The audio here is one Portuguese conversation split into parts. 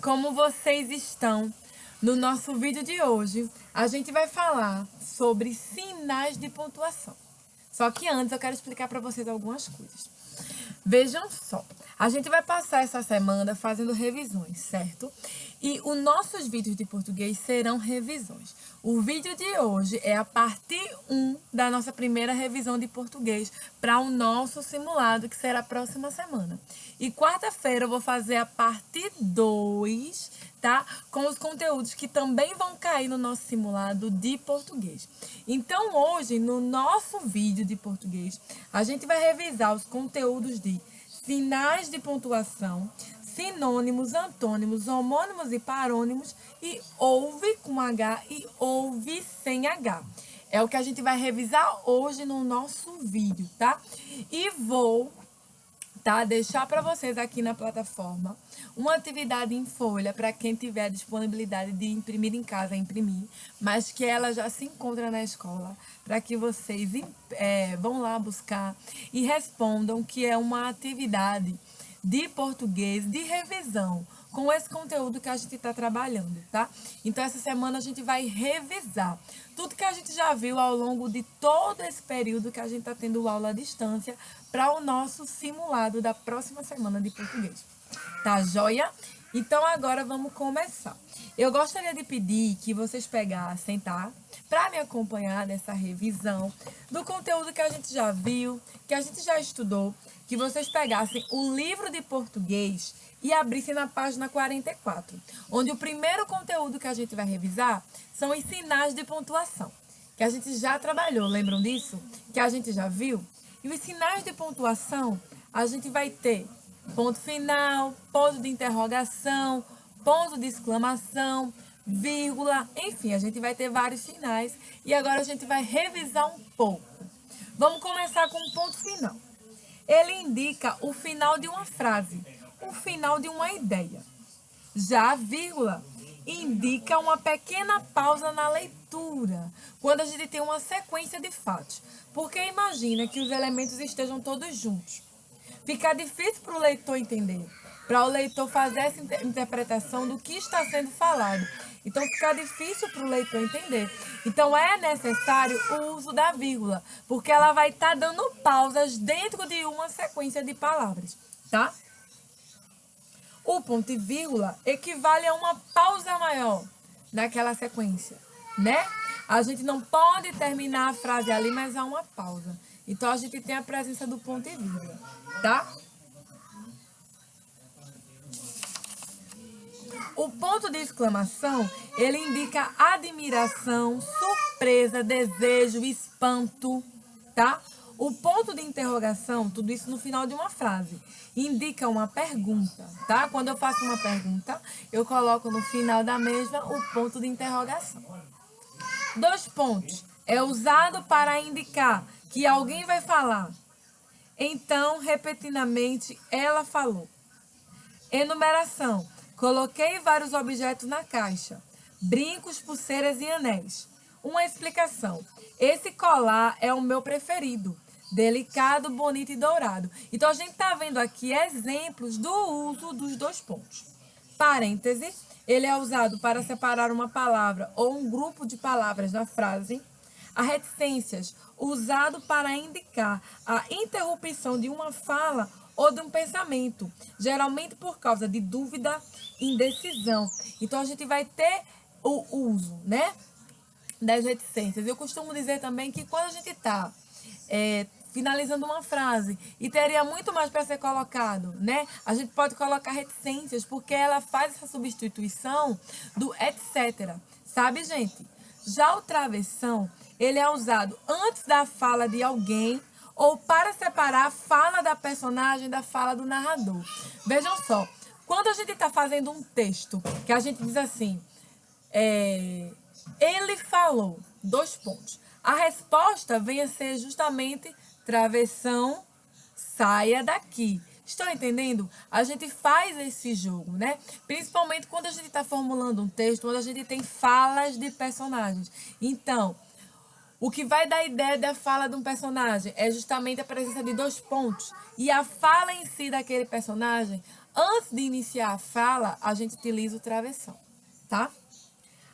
como vocês estão? No nosso vídeo de hoje, a gente vai falar sobre sinais de pontuação. Só que antes eu quero explicar para vocês algumas coisas. Vejam só, a gente vai passar essa semana fazendo revisões, certo? E os nossos vídeos de português serão revisões. O vídeo de hoje é a parte 1 da nossa primeira revisão de português para o nosso simulado, que será a próxima semana. E quarta-feira eu vou fazer a parte 2, tá? Com os conteúdos que também vão cair no nosso simulado de português. Então, hoje, no nosso vídeo de português, a gente vai revisar os conteúdos de sinais de pontuação, sinônimos, antônimos, homônimos e parônimos, e ouve com H e ouve sem H. É o que a gente vai revisar hoje no nosso vídeo, tá? E vou deixar para vocês aqui na plataforma uma atividade em folha para quem tiver disponibilidade de imprimir em casa, imprimir, mas que ela já se encontra na escola, para que vocês vão lá buscar e respondam, que é uma atividade de português de revisão com esse conteúdo que a gente está trabalhando, tá? Então, essa semana a gente vai revisar tudo que a gente já viu ao longo de todo esse período que a gente está tendo aula à distância para o nosso simulado da próxima semana de português. Tá joia? Então, agora vamos começar. Eu gostaria de pedir que vocês pegassem, tá? Para me acompanhar nessa revisão do conteúdo que a gente já viu, que a gente já estudou, que vocês pegassem o livro de português e abrissem na página 44, onde o primeiro conteúdo que a gente vai revisar são os sinais de pontuação, que a gente já trabalhou, lembram disso? Que a gente já viu? E os sinais de pontuação, a gente vai ter ponto final, ponto de interrogação, ponto de exclamação, vírgula, enfim, a gente vai ter vários sinais. E agora a gente vai revisar um pouco. Vamos começar com o ponto final. Ele indica o final de uma frase, o final de uma ideia. Já a vírgula indica uma pequena pausa na leitura, quando a gente tem uma sequência de fatos. Porque imagina que os elementos estejam todos juntos. Fica difícil para o leitor entender, para o leitor fazer essa interpretação do que está sendo falado. Então, fica difícil para o leitor entender. Então, é necessário o uso da vírgula, porque ela vai estar dando pausas dentro de uma sequência de palavras, tá? O ponto e vírgula equivale a uma pausa maior naquela sequência, né? A gente não pode terminar a frase ali, mas há uma pausa. Então, a gente tem a presença do ponto e vírgula, tá? O ponto de exclamação, ele indica admiração, surpresa, desejo, espanto, tá? O ponto de interrogação, tudo isso no final de uma frase, indica uma pergunta, tá? Quando eu faço uma pergunta, eu coloco no final da mesma o ponto de interrogação. 2 pontos. É usado para indicar que alguém vai falar. Então, repetidamente, ela falou. Enumeração. Coloquei vários objetos na caixa. Brincos, pulseiras e anéis. Uma explicação. Esse colar é o meu preferido. Delicado, bonito e dourado. Então, a gente está vendo aqui exemplos do uso dos 2 pontos. Parêntese. Ele é usado para separar uma palavra ou um grupo de palavras na frase. A reticências, usado para indicar a interrupção de uma fala ou de um pensamento, geralmente por causa de dúvida, indecisão. Então, a gente vai ter o uso, né, das reticências. Eu costumo dizer também que quando a gente está finalizando uma frase e teria muito mais para ser colocado, né? A gente pode colocar reticências, porque ela faz essa substituição do etc. Sabe, gente? Já o travessão, ele é usado antes da fala de alguém ou para separar a fala da personagem da fala do narrador. Vejam só, quando a gente está fazendo um texto, que a gente diz assim, ele falou, 2 pontos. A resposta vem a ser justamente travessão, saia daqui. Estão entendendo? A gente faz esse jogo, né? Principalmente quando a gente está formulando um texto, onde a gente tem falas de personagens. Então, o que vai dar ideia da fala de um personagem é justamente a presença de 2 pontos. E a fala em si daquele personagem Antes de iniciar a fala, a gente utiliza o travessão, tá?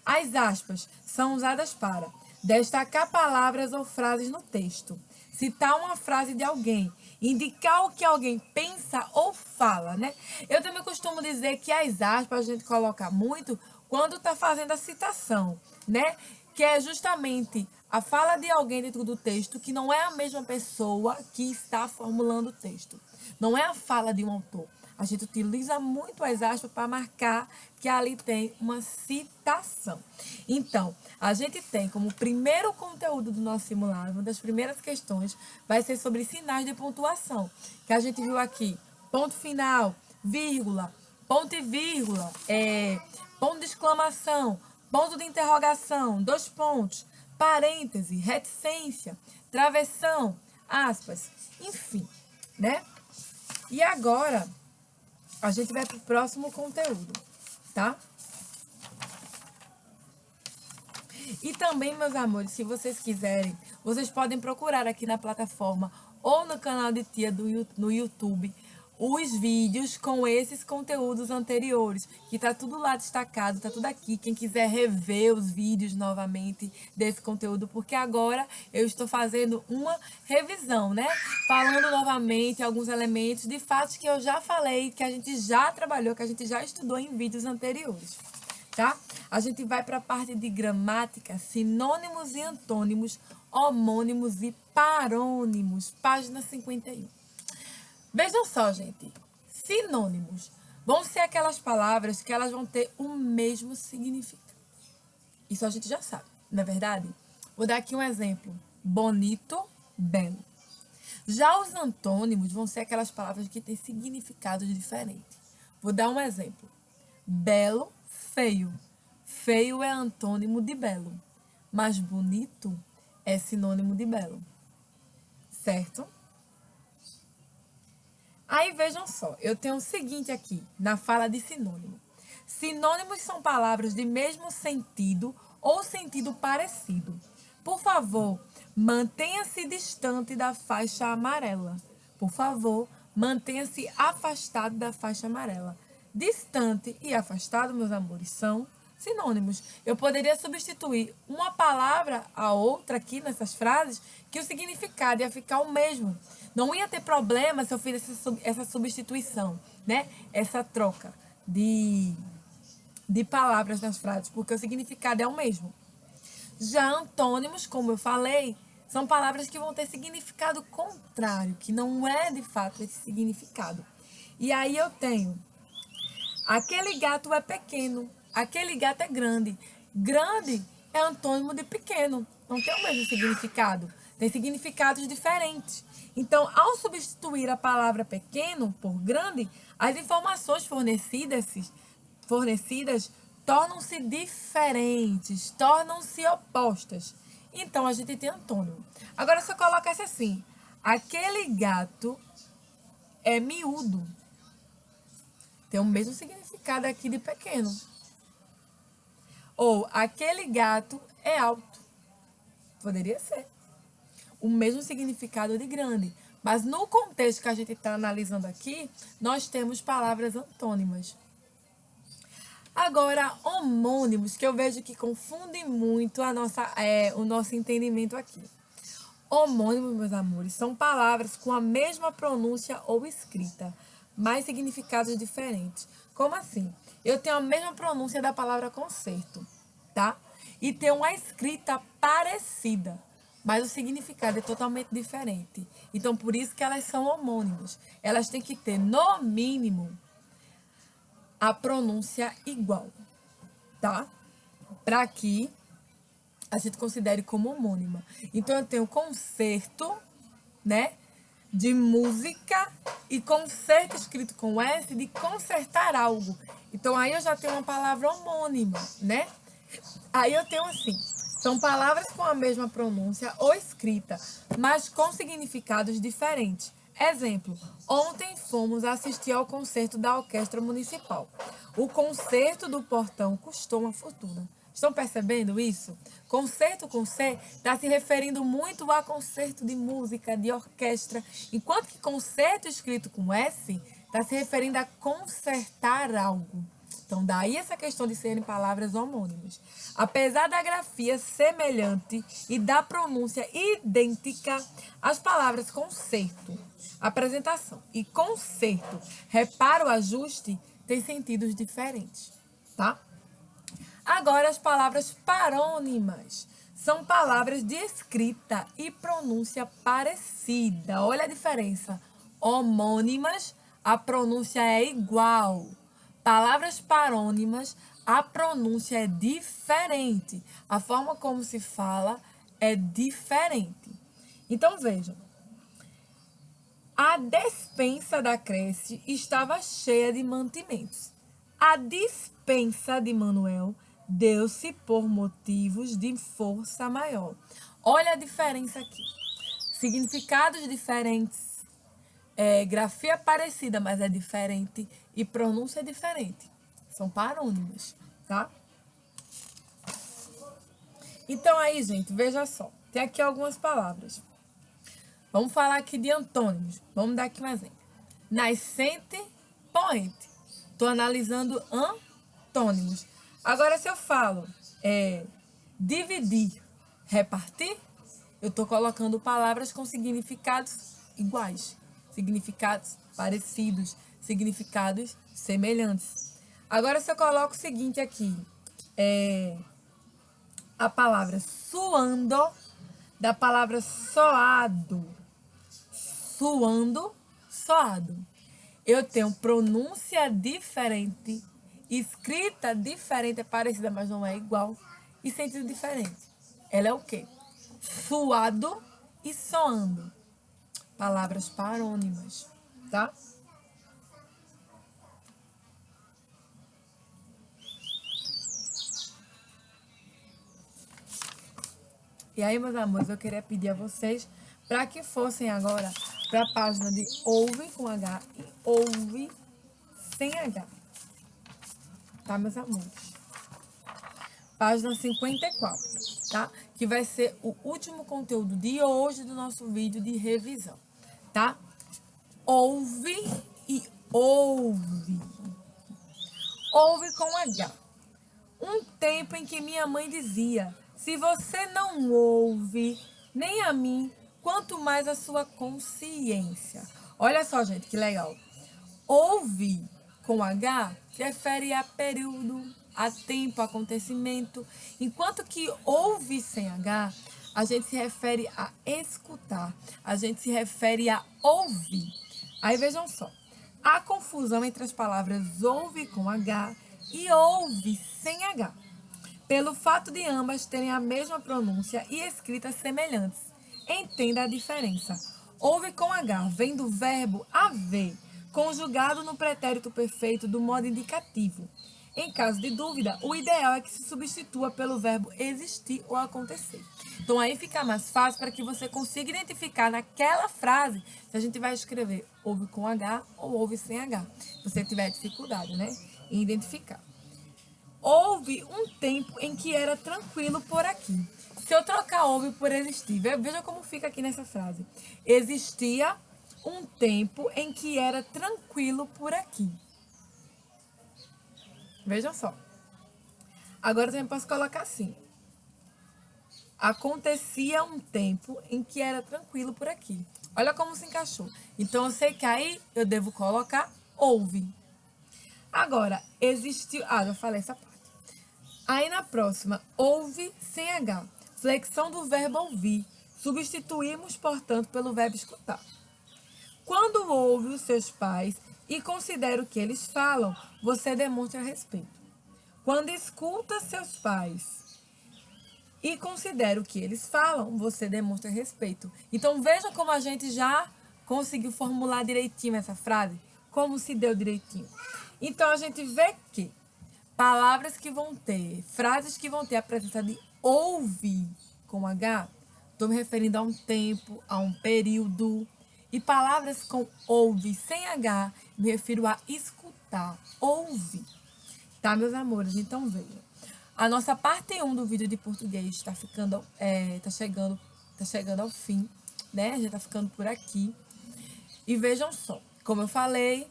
As aspas são usadas para destacar palavras ou frases no texto, citar uma frase de alguém, indicar o que alguém pensa ou fala, né? Eu também costumo dizer que as aspas a gente coloca muito quando está fazendo a citação, né? Que é justamente a fala de alguém dentro do texto que não é a mesma pessoa que está formulando o texto. Não é a fala de um autor. A gente utiliza muito as aspas para marcar que ali tem uma citação. Então, a gente tem como primeiro conteúdo do nosso simulado, uma das primeiras questões vai ser sobre sinais de pontuação, que a gente viu aqui. Ponto final, vírgula, ponto e vírgula, ponto de exclamação, ponto de interrogação, 2 pontos, parêntese, reticência, travessão, aspas, enfim, né? E agora a gente vai para o próximo conteúdo, tá? E também, meus amores, se vocês quiserem, vocês podem procurar aqui na plataforma ou no canal de Tia no YouTube os vídeos com esses conteúdos anteriores, que tá tudo lá destacado, tá tudo aqui. Quem quiser rever os vídeos novamente desse conteúdo, porque agora eu estou fazendo uma revisão, né? Falando novamente alguns elementos de fatos que eu já falei, que a gente já trabalhou, que a gente já estudou em vídeos anteriores, tá? A gente vai para a parte de gramática, sinônimos e antônimos, homônimos e parônimos, página 51. Vejam só, gente. Sinônimos vão ser aquelas palavras que elas vão ter o mesmo significado. Isso a gente já sabe, não é verdade? Vou dar aqui um exemplo. Bonito, belo. Já os antônimos vão ser aquelas palavras que têm significados diferentes. Vou dar um exemplo. Belo, feio. Feio é antônimo de belo, mas bonito é sinônimo de belo. Certo? Aí vejam só, eu tenho o seguinte aqui, na fala de sinônimo. Sinônimos são palavras de mesmo sentido ou sentido parecido. Por favor, mantenha-se distante da faixa amarela. Por favor, mantenha-se afastado da faixa amarela. Distante e afastado, meus amores, são sinônimos. Eu poderia substituir uma palavra a outra aqui nessas frases, que o significado ia ficar o mesmo. Não ia ter problema se eu fiz essa substituição, né? Essa troca de palavras nas frases, porque o significado é o mesmo. Já antônimos, como eu falei, são palavras que vão ter significado contrário, que não é de fato esse significado. E aí eu tenho: aquele gato é pequeno, aquele gato é grande. Grande é antônimo de pequeno, não tem o mesmo significado, tem significados diferentes. Então, ao substituir a palavra pequeno por grande, as informações fornecidas tornam-se diferentes, tornam-se opostas. Então, a gente tem antônimo. Agora, se eu colocasse assim: aquele gato é miúdo, tem o mesmo significado aqui de pequeno. Ou aquele gato é alto. Poderia ser o mesmo significado de grande. Mas no contexto que a gente está analisando aqui, nós temos palavras antônimas. Agora, homônimos, que eu vejo que confundem muito o nosso entendimento aqui. Homônimos, meus amores, são palavras com a mesma pronúncia ou escrita, mas significados diferentes. Como assim? Eu tenho a mesma pronúncia da palavra concerto, tá? E tenho uma escrita parecida, mas o significado é totalmente diferente. Então, por isso que elas são homônimos. Elas têm que ter, no mínimo, a pronúncia igual, tá? Para que a gente considere como homônima. Então, eu tenho concerto, né? De música, e concerto escrito com S de consertar algo. Então, aí eu já tenho uma palavra homônima, né? Aí eu tenho assim: são palavras com a mesma pronúncia ou escrita, mas com significados diferentes. Exemplo: ontem fomos assistir ao concerto da Orquestra Municipal. O concerto do portão custou uma fortuna. Estão percebendo isso? Concerto com C está se referindo muito a concerto de música, de orquestra, enquanto que concerto escrito com S está se referindo a consertar algo. Então, daí essa questão de serem palavras homônimas. Apesar da grafia semelhante e da pronúncia idêntica, as palavras conserto, apresentação e conserto, reparo, ajuste, têm sentidos diferentes, tá? Agora, as palavras parônimas são palavras de escrita e pronúncia parecida. Olha a diferença. Homônimas, a pronúncia é igual. Palavras parônimas, a pronúncia é diferente. A forma como se fala é diferente. Então, vejam. A despensa da creche estava cheia de mantimentos. A dispensa de Manuel deu-se por motivos de força maior. Olha a diferença aqui. Significados diferentes. Grafia parecida, mas é diferente. E pronúncia diferente. São parônimas, tá? Então aí, gente, veja só. Tem aqui algumas palavras. Vamos falar aqui de antônimos. Vamos dar aqui um exemplo. Nascente, poente. Estou analisando antônimos. Agora, se eu falo dividir, repartir, eu estou colocando palavras com significados iguais, significados parecidos, significados semelhantes. Agora, se eu coloco o seguinte aqui, a palavra suando, da palavra soado, suando, soado. Eu tenho pronúncia diferente, escrita diferente, é parecida, mas não é igual, e sentido diferente. Ela é o quê? Suado e soando. Palavras parônimas, tá? E aí, meus amores, eu queria pedir a vocês para que fossem agora para a página de ouve com H e ouve sem H. Tá, meus amores? Página 54, tá? Que vai ser o último conteúdo de hoje do nosso vídeo de revisão, tá? Ouve e ouve. Ouve com H. Um tempo em que minha mãe dizia: se você não ouve nem a mim, quanto mais a sua consciência. Olha só, gente, que legal. Ouve com H se refere a período, a tempo, a acontecimento, enquanto que ouve sem H, a gente se refere a escutar, a gente se refere a ouvir. Aí vejam só, há confusão entre as palavras ouve com H e ouve sem H, pelo fato de ambas terem a mesma pronúncia e escrita semelhantes. Entenda a diferença. Ouve com H vem do verbo haver, conjugado no pretérito perfeito do modo indicativo. Em caso de dúvida, o ideal é que se substitua pelo verbo existir ou acontecer. Então, aí fica mais fácil para que você consiga identificar naquela frase se a gente vai escrever ouve com H ou ouve sem H. Se você tiver dificuldade, né, em identificar. Houve um tempo em que era tranquilo por aqui. Se eu trocar houve por existir, veja como fica aqui nessa frase. Existia um tempo em que era tranquilo por aqui. Vejam só. Agora eu também posso colocar assim. Acontecia um tempo em que era tranquilo por aqui. Olha como se encaixou. Então, eu sei que aí eu devo colocar houve. Agora, existiu... já falei essa parte. Aí, na próxima, houve sem H. Flexão do verbo ouvir. Substituímos, portanto, pelo verbo escutar. Quando ouve os seus pais e considera o que eles falam, você demonstra respeito. Quando escuta seus pais e considera o que eles falam, você demonstra respeito. Então, veja como a gente já conseguiu formular direitinho essa frase, como se deu direitinho. Então, a gente vê que palavras que vão ter, frases que vão ter a presença de ouve com H, estou me referindo a um tempo, a um período. E palavras com ouve sem H, me refiro a escutar, ouve. Tá, meus amores? Então, veja. A nossa parte 1 do vídeo de português está ficando, tá chegando ao fim, né? Já está ficando por aqui. E vejam só, como eu falei,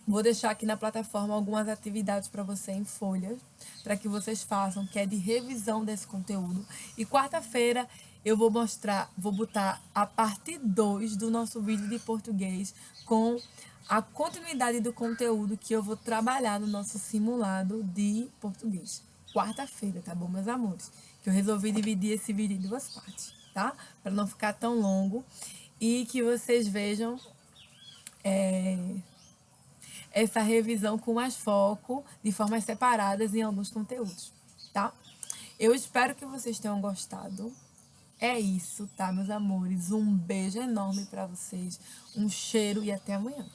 Vou deixar aqui na plataforma algumas atividades para você em folhas, para que vocês façam, que é de revisão desse conteúdo. E quarta-feira eu vou botar a parte 2 do nosso vídeo de português com a continuidade do conteúdo que eu vou trabalhar no nosso simulado de português. Quarta-feira, tá bom, meus amores? Que eu resolvi dividir esse vídeo em duas partes, tá? Para não ficar tão longo e que vocês vejam essa revisão com mais foco, de formas separadas em alguns conteúdos, tá? Eu espero que vocês tenham gostado. É isso, tá, meus amores? Um beijo enorme para vocês, um cheiro e até amanhã.